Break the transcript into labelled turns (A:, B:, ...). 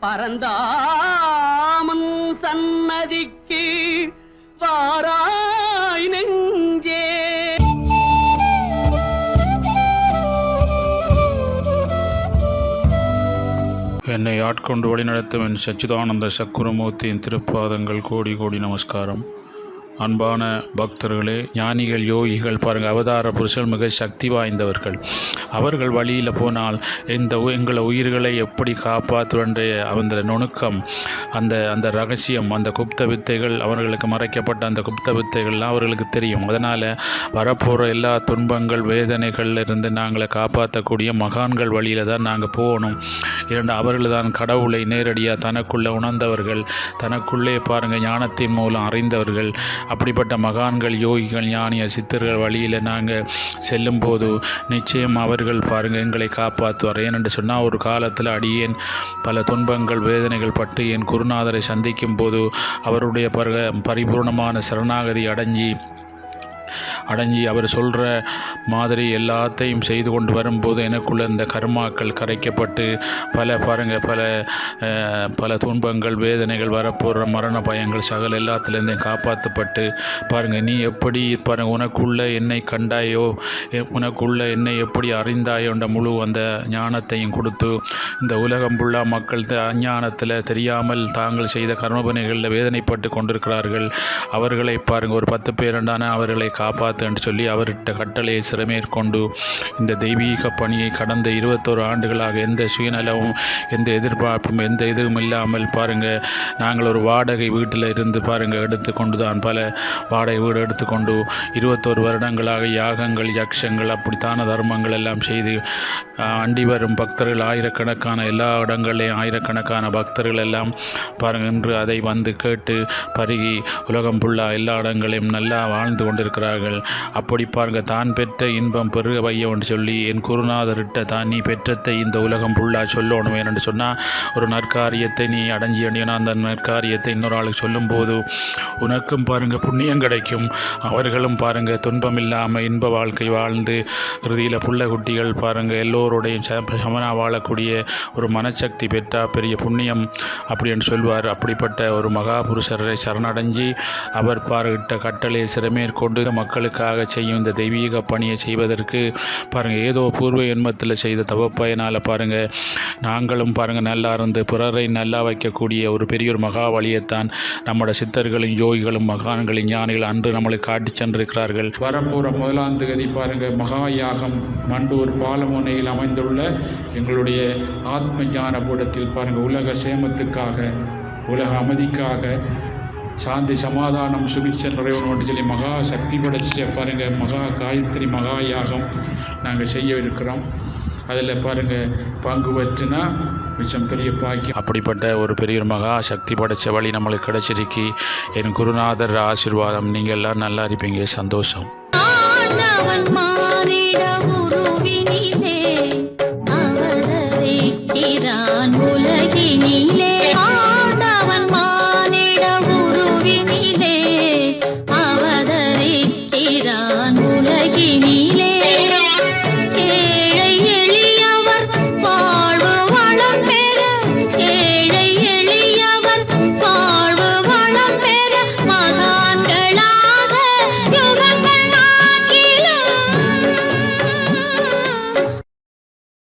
A: பரந்தாமன் சன்னதிக்கு வாராய் நெஞ்சே.
B: என்னை ஆட்கொண்டு வழிநடத்தும் என் சச்சிதானந்த சக்குரமூர்த்தியின் திருப்பாதங்கள் கோடி கோடி நமஸ்காரம். அன்பான பக்தர்களே, ஞானிகள், யோகிகள் பாருங்கள், அவதார புருஷர்கள் மிக சக்தி வாய்ந்தவர்கள். அவர்கள் வழியில் போனால் எங்களை உயிர்களை எப்படி காப்பாற்றுவன்ற அந்த நுணுக்கம், அந்த ரகசியம், அந்த குப்த வித்தைகள், அவர்களுக்கு மறைக்கப்பட்ட அந்த குப்த வித்தைகள்லாம் அவர்களுக்கு தெரியும். அதனால் வரப்போகிற எல்லா துன்பங்கள் வேதனைகளில் இருந்து நாங்களை காப்பாற்றக்கூடிய மகான்கள் வழியில் தான் நாங்கள் போகணும். அவர்கள் தான் கடவுளை நேரடியாக தனக்குள்ளே உணர்ந்தவர்கள், தனக்குள்ளே பாருங்கள் ஞானத்தின் மூலம் அறிந்தவர்கள். அப்படிப்பட்ட மகான்கள், யோகிகள், ஞானிய சித்தர்கள் வழியில் நாங்கள் செல்லும்போது நிச்சயம் அவர்கள் பாருங்கள் எங்களை காப்பாற்றுவார். ஏனென்று சொன்னால், ஒரு காலத்தில் அடியேன் பல துன்பங்கள் வேதனைகள் பட்டு என் குருநாதரை சந்திக்கும் போது அவருடைய பரிபூர்ணமான சரணாகதி அடைஞ்சி அவர் சொல்கிற மாதிரி எல்லாத்தையும் செய்து கொண்டு வரும்போது எனக்குள்ள இந்த கர்மாக்கள் கரைக்கப்பட்டு பல துன்பங்கள் வேதனைகள் வரப்போகிற மரண பயங்கள் சகல் எல்லாத்துலேருந்தையும் காப்பாற்றப்பட்டு பாருங்கள், நீ எப்படி உனக்குள்ள என்னை கண்டாயோ, உனக்குள்ள என்னை எப்படி அறிந்தாயோன்ற முழு அந்த ஞானத்தையும் கொடுத்து இந்த உலகம் ஃபுல்லாக மக்கள் அஞ்ஞானத்தில் தெரியாமல் தாங்கள் செய்த கர்மபனைகளில் வேதனைப்பட்டு கொண்டிருக்கிறார்கள். அவர்களை பாருங்கள், ஒரு 10 பேருண்டான அவர்களை காப்பாற்று என்று சொல்லி அவர்கிட்ட கட்டளையை சிறமேற்கொண்டு இந்த தெய்வீக பணியை கடந்த 21 ஆண்டுகளாக எந்த சுயநலமும் எந்த எதிர்பார்ப்பும் எந்த இதுவும் இல்லாமல் பாருங்கள், நாங்கள் ஒரு வாடகை வீட்டில் இருந்து பாருங்கள் எடுத்துக்கொண்டு தான் பல வாடகை வீடு எடுத்துக்கொண்டு 21 வருடங்களாக யாகங்கள், யக்ஷங்கள், அப்படி தான தர்மங்கள் எல்லாம் செய்து அண்டி வரும் பக்தர்கள் ஆயிரக்கணக்கான எல்லா இடங்களையும் ஆயிரக்கணக்கான பக்தர்கள் எல்லாம் பாருங்கள் இன்று அதை வந்து கேட்டு பருகி உலகம் ஃபுல்லாக எல்லா இடங்களையும் நல்லா வாழ்ந்து கொண்டிருக்கிறார்கள். அப்படி பாருங்க, தான் பெற்ற இன்பம் பெருக வையவன் சொல்லி என் குருநாதர்கிட்ட தான் நீ பெற்றத்தை இந்த உலகம் ஃபுல்லாக சொல்லணும். என்று சொன்னால், ஒரு நற்காரியத்தை நீ அடைஞ்சியனா அந்த நற்காரியத்தை இன்னொரு ஆளுக்கு சொல்லும்போது உனக்கும் பாருங்கள் புண்ணியம் கிடைக்கும். அவர்களும் பாருங்கள் துன்பம் இல்லாமல் இன்ப வாழ்க்கை வாழ்ந்து இறுதியில் புள்ள குட்டிகள் பாருங்கள் எல்லோருடையும் சமனா வாழக்கூடிய ஒரு மனசக்தி பெற்றால் பெரிய புண்ணியம் அப்படின்னு சொல்வார். அப்படிப்பட்ட ஒரு மகாபுருஷரை சரணடைஞ்சி அவர் பாருகிட்ட கட்டளையை சிறமேற்கொண்டு மக்களுக்காக செய்யும் இந்த தெய்வீக பணியை செய்வதற்கு பாருங்கள் ஏதோ பூர்வ எண்மத்தில் செய்த தவப்பயனால் பாருங்கள் நாங்களும் பாருங்கள் நல்லா இருந்து பிறரை நல்லா வைக்கக்கூடிய ஒரு பெரிய ஒரு மகா வழியைத்தான் நம்மளோட சித்தர்களும் யோகிகளும் மகான்களின் ஞானிகள் அன்று நம்மளுக்கு காட்டி சென்றிருக்கிறார்கள். வரப்போகிற 1ஆம் தேதி பாருங்கள் மகா யாகம் மண்டூர் பாலமுனையில் அமைந்துள்ள எங்களுடைய ஆத்ம ஞான கூடத்தில் பாருங்கள் உலக சேமத்துக்காக, உலக அமைதிக்காக, சாந்தி சமாதானம் சுபிட்ச நிறைவனோடு சொல்லி மகா சக்தி படைச்ச பாருங்கள் மகா காயத்ரி மகா யாகம் நாங்கள் செய்ய இருக்கிறோம். அதில் பாருங்கள் பங்கு வச்சுனா மிச்சம் பெரிய பாக்கியம். அப்படிப்பட்ட ஒரு பெரிய மகா சக்தி படைச்ச வழி நம்மளுக்கு கிடைச்சிருக்கு. என் குருநாதர் ஆசீர்வாதம். நீங்கள் எல்லாம் நல்லா இருப்பீங்க. சந்தோஷம்.
C: உலகினிலே